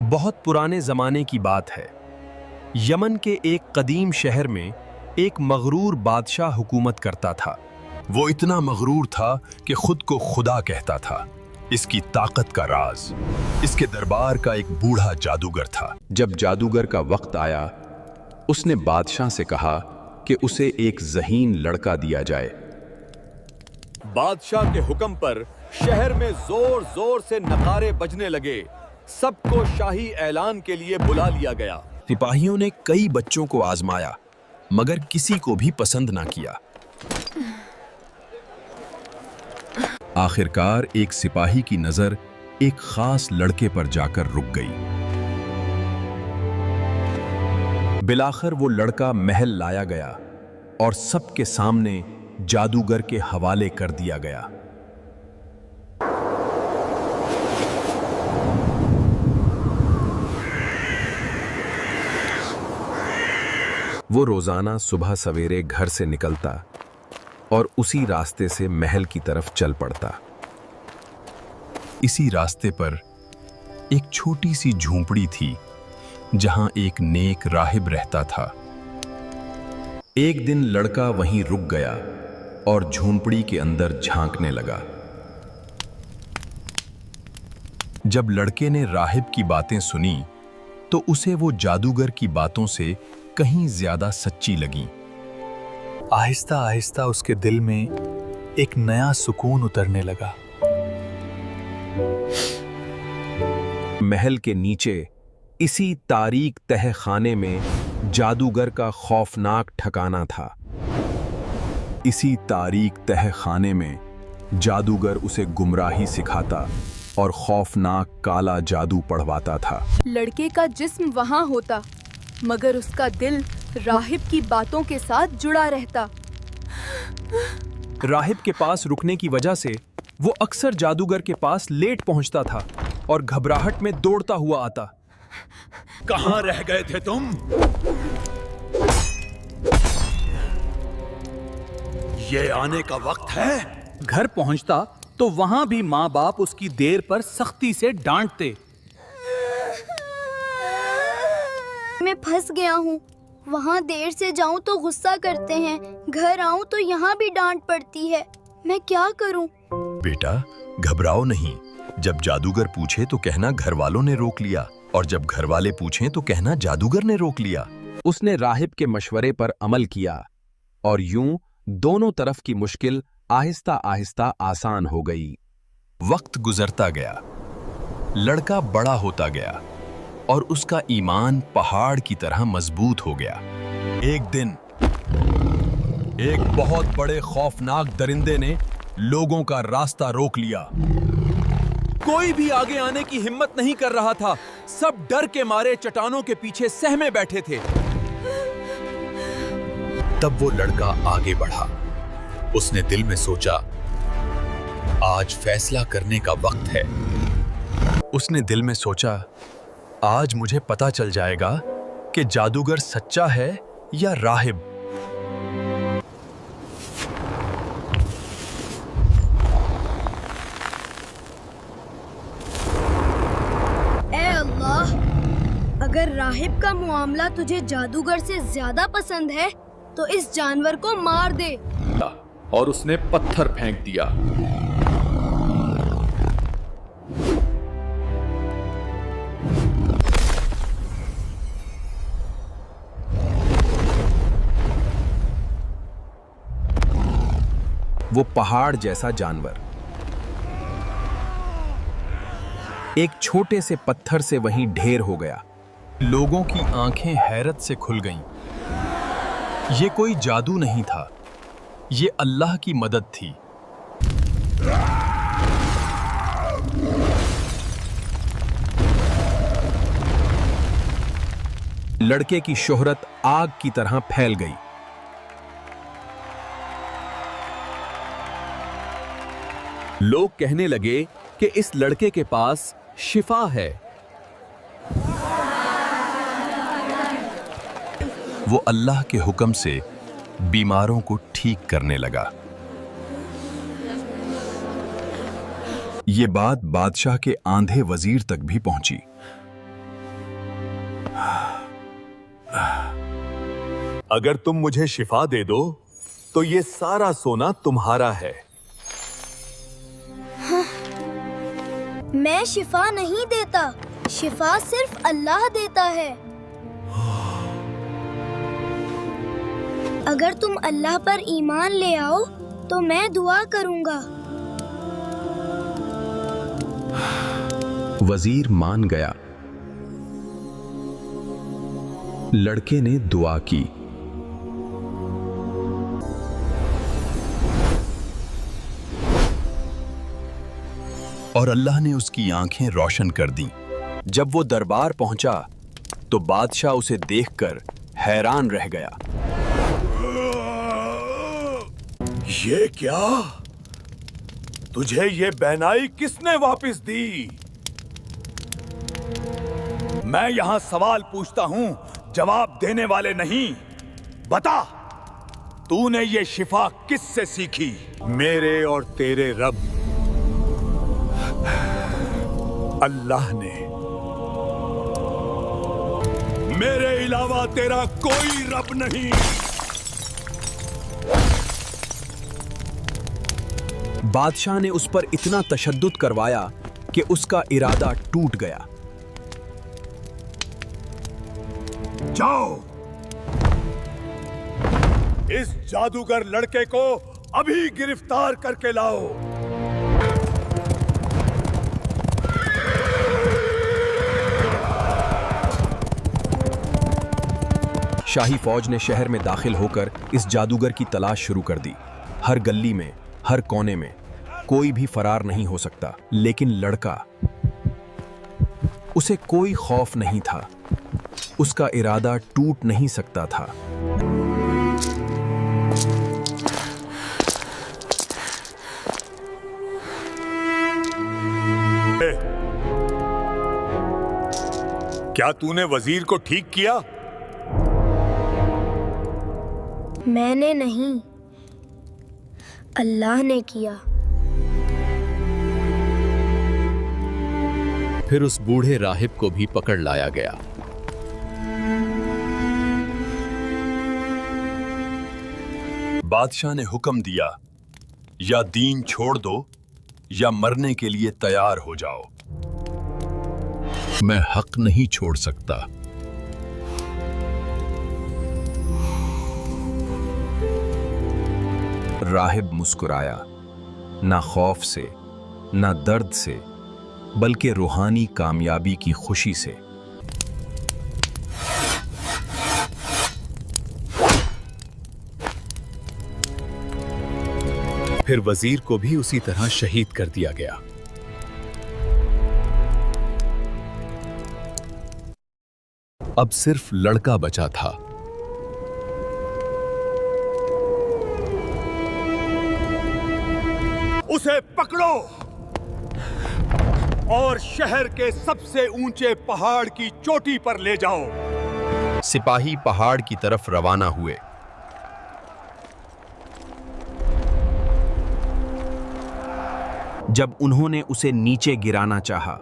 बहुत पुराने ज़माने की बात है। यमन के एक कदीम शहर में एक मगरूर बादशाह हुकूमत करता था। वो इतना मगरूर था कि खुद को खुदा कहता था। इसकी ताकत का राज इसके दरबार का एक बूढ़ा जादूगर था। जब जादूगर का वक्त आया, उसने बादशाह से कहा कि उसे एक ज़हीन लड़का दिया जाए। बादशाह के हुक्म पर शहर में जोर जोर से नगारे बजने लगे। सबको शाही ऐलान के लिए बुला लिया गया। सिपाहियों ने कई बच्चों को आजमाया, मगर किसी को भी पसंद ना किया। आखिरकार एक सिपाही की नजर एक खास लड़के पर जाकर रुक गई। बिलाखिर वो लड़का महल लाया गया और सबके सामने जादूगर के हवाले कर दिया गया। वो रोजाना सुबह सवेरे घर से निकलता और उसी रास्ते से महल की तरफ चल पड़ता। इसी रास्ते पर एक छोटी सी झोंपड़ी थी जहां एक नेक राहिब रहता था। एक दिन लड़का वहीं रुक गया और झोंपड़ी के अंदर झांकने लगा। जब लड़के ने राहिब की बातें सुनी तो उसे वो जादूगर की बातों से कहीं ज्यादा सच्ची लगी। आहिस्ता आहिस्ता उसके दिल में एक नया सुकून उतरने लगा। महल के नीचे इसी तारीक तह खाने में जादूगर का खौफनाक ठिकाना था। इसी तारीक तह खाने में जादूगर उसे गुमराही सिखाता और खौफनाक काला जादू पढ़वाता था। लड़के का जिस्म वहां होता, मगर उसका दिल राहिब की बातों के साथ जुड़ा रहता। राहिब के पास रुकने की वजह से वो अक्सर जादूगर के पास लेट पहुंचता था और घबराहट में दौड़ता हुआ आता। कहां रह गए थे तुम? ये आने का वक्त है। घर पहुंचता तो वहां भी माँ बाप उसकी देर पर सख्ती से डांटते। मैं फंस गया हूँ। वहाँ देर से जाऊँ तो गुस्सा करते हैं, घर आऊँ तो यहाँ भी डांट पड़ती है। मैं क्या करूँ? बेटा, घबराओ नहीं। जब जादूगर पूछे तो कहना घर वालों ने रोक लिया, और जब घर वाले पूछें तो कहना जादूगर ने रोक लिया। उसने राहिब के मशवरे पर अमल किया और यूं दोनों तरफ की मुश्किल आहिस्ता आहिस्ता आसान हो गई। वक्त गुजरता गया, लड़का बड़ा होता गया और उसका ईमान पहाड़ की तरह मजबूत हो गया। एक दिन एक बहुत बड़े खौफनाक दरिंदे ने लोगों का रास्ता रोक लिया। कोई भी आगे आने की हिम्मत नहीं कर रहा था। सब डर के मारे चट्टानों के पीछे सहमे बैठे थे। तब वो लड़का आगे बढ़ा। उसने दिल में सोचा, आज फैसला करने का वक्त है। उसने दिल में सोचा, आज मुझे पता चल जाएगा कि जादूगर सच्चा है या राहिब। ऐ अल्लाह, अगर राहिब का मामला तुझे जादूगर से ज्यादा पसंद है तो इस जानवर को मार दे। और उसने पत्थर फेंक दिया। वो पहाड़ जैसा जानवर एक छोटे से पत्थर से वहीं ढेर हो गया। लोगों की आंखें हैरत से खुल गईं। ये कोई जादू नहीं था, ये अल्लाह की मदद थी। लड़के की शोहरत आग की तरह फैल गई। लोग कहने लगे कि इस लड़के के पास शिफा है। वो अल्लाह के हुक्म से बीमारों को ठीक करने लगा। ये बात बादशाह के आंधे वजीर तक भी पहुंची। अगर तुम मुझे शिफा दे दो तो ये सारा सोना तुम्हारा है। मैं शिफा नहीं देता, शिफा सिर्फ अल्लाह देता है। अगर तुम अल्लाह पर ईमान ले आओ तो मैं दुआ करूंगा। वजीर मान गया। लड़के ने दुआ की। और अल्लाह ने उसकी आंखें रोशन कर दी। जब वो दरबार पहुंचा तो बादशाह उसे देखकर हैरान रह गया। ये क्या? तुझे ये बैनाई किसने वापस दी? मैं यहां सवाल पूछता हूं, जवाब देने वाले नहीं। बता, तूने ये शिफा किससे सीखी? मेरे और तेरे रब अल्लाह ने। मेरे अलावा तेरा कोई रब नहीं। बादशाह ने उस पर इतना तशद्दुद करवाया कि उसका इरादा टूट गया। जाओ, इस जादूगर लड़के को अभी गिरफ्तार करके लाओ। शाही फौज ने शहर में दाखिल होकर इस जादूगर की तलाश शुरू कर दी। हर गली में, हर कोने में कोई भी फरार नहीं हो सकता। लेकिन लड़का, उसे कोई खौफ नहीं था। उसका इरादा टूट नहीं सकता था। क्या तूने वजीर को ठीक किया? मैंने नहीं, अल्लाह ने किया। फिर उस बूढ़े राहिब को भी पकड़ लाया गया। बादशाह ने हुक्म दिया, या दीन छोड़ दो या मरने के लिए तैयार हो जाओ। मैं हक नहीं छोड़ सकता। राहिब मुस्कुराया, ना खौफ से, ना दर्द से, बल्कि रूहानी कामयाबी की खुशी से। फिर वजीर को भी उसी तरह शहीद कर दिया गया। अब सिर्फ लड़का बचा था। उसे पकड़ो और शहर के सबसे ऊंचे पहाड़ की चोटी पर ले जाओ। सिपाही पहाड़ की तरफ रवाना हुए। जब उन्होंने उसे नीचे गिराना चाहा,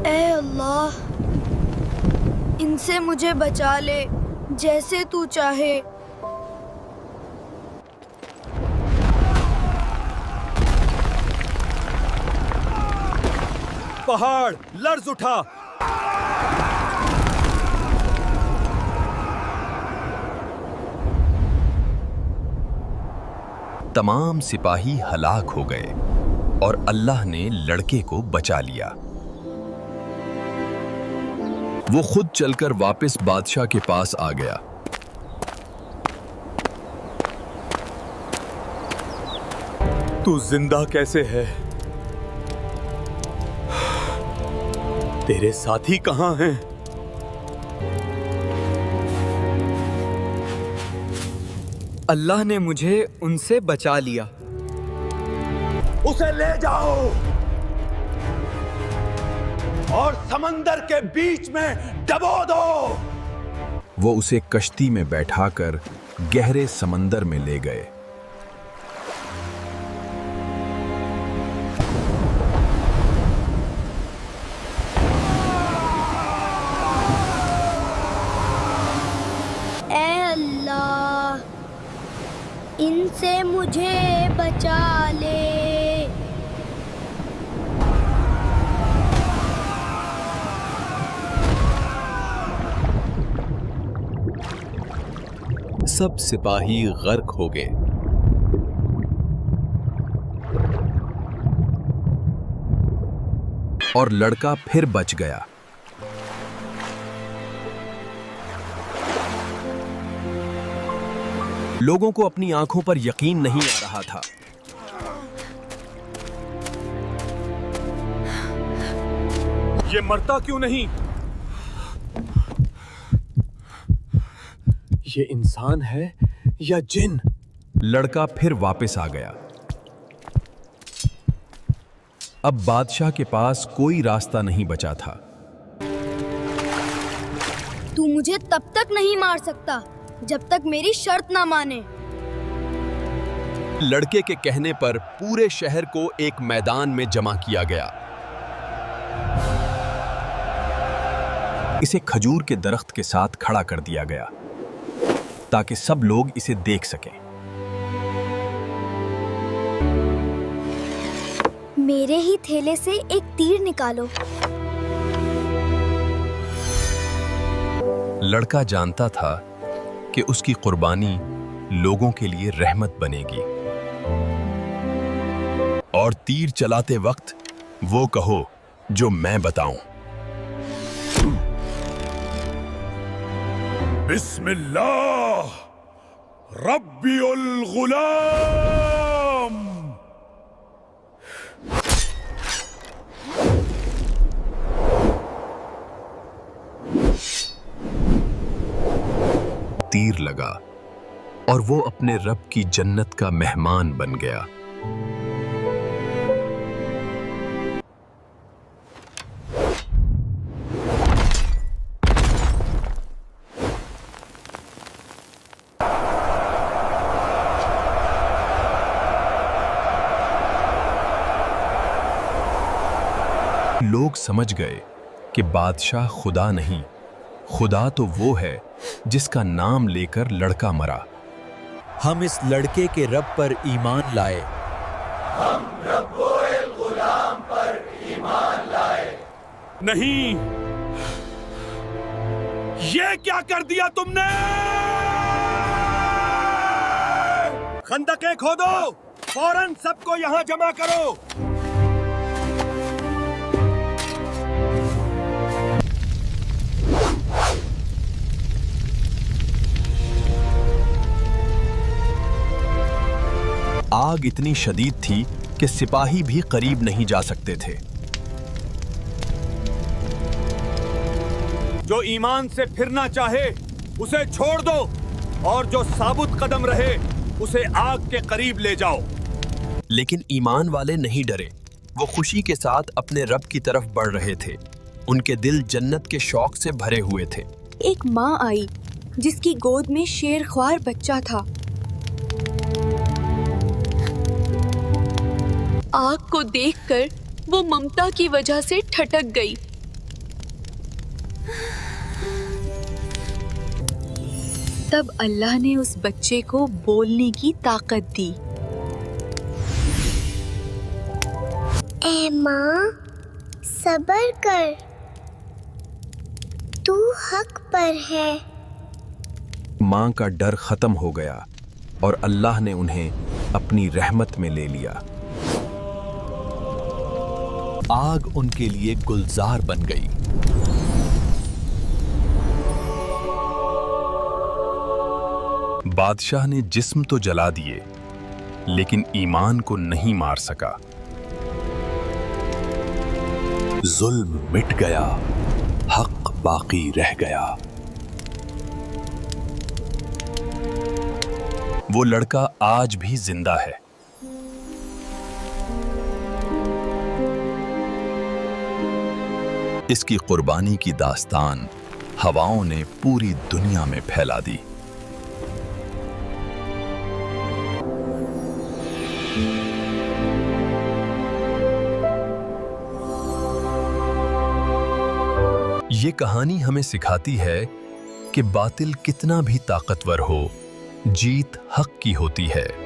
ऐ अल्लाह, इनसे मुझे बचा ले, जैसे तू चाहे। पहाड़ लर्ज उठा। तमाम सिपाही हलाक हो गए और अल्लाह ने लड़के को बचा लिया। वो खुद चलकर वापस बादशाह के पास आ गया। तू जिंदा कैसे है? तेरे साथी कहां हैं? अल्लाह ने मुझे उनसे बचा लिया। उसे ले जाओ और समंदर के बीच में डबो दो। वो उसे कश्ती में बैठाकर गहरे समंदर में ले गए। मुझे बचा ले। सब सिपाही गर्क हो गए। और लड़का फिर बच गया। लोगों को अपनी आंखों पर यकीन नहीं आ रहा था। ये मरता क्यों नहीं? ये इंसान है या जिन? लड़का फिर वापस आ गया। अब बादशाह के पास कोई रास्ता नहीं बचा था। तू मुझे तब तक नहीं मार सकता जब तक मेरी शर्त ना माने। लड़के के कहने पर पूरे शहर को एक मैदान में जमा किया गया। इसे खजूर के दरख्त के साथ खड़ा कर दिया गया ताकि सब लोग इसे देख सकें। मेरे ही थैले से एक तीर निकालो। लड़का जानता था कि उसकी कुर्बानी लोगों के लिए रहमत बनेगी। और तीर चलाते वक्त वो कहो जो मैं बताऊं। बिस्मिल्लाह रब्बिउल गुलाम। तीर लगा और वो अपने रब की जन्नत का मेहमान बन गया। लोग समझ गए कि बादशाह खुदा नहीं, खुदा तो वो है जिसका नाम लेकर लड़का मरा। हम इस लड़के के रब पर ईमान लाए। हम रब्बुल गुलाम पर ईमान लाए। नहीं, ये क्या कर दिया तुमने? खंदकें खोदो, फौरन सबको यहां जमा करो। आग इतनी शदीद थी कि सिपाही भी करीब नहीं जा सकते थे। जो ईमान से फिरना चाहे उसे छोड़ दो और जो साबुत कदम रहे उसे आग के करीब ले जाओ। लेकिन ईमान वाले नहीं डरे। वो खुशी के साथ अपने रब की तरफ बढ़ रहे थे। उनके दिल जन्नत के शौक से भरे हुए थे। एक माँ आई जिसकी गोद में शेर ख्वार बच्चा था। आग को देखकर वो ममता की वजह से ठटक गई। तब अल्लाह ने उस बच्चे को बोलने की ताकत दी। ऐ माँ, सब्र कर, तू हक पर है। माँ का डर खत्म हो गया और अल्लाह ने उन्हें अपनी रहमत में ले लिया। आग उनके लिए गुलजार बन गई। बादशाह ने जिस्म तो जला दिए, लेकिन ईमान को नहीं मार सका। जुल्म मिट गया, हक बाकी रह गया। वो लड़का आज भी जिंदा है। इसकी कुर्बानी की दास्तान हवाओं ने पूरी दुनिया में फैला दी। ये कहानी हमें सिखाती है कि बातिल कितना भी ताकतवर हो, जीत हक की होती है।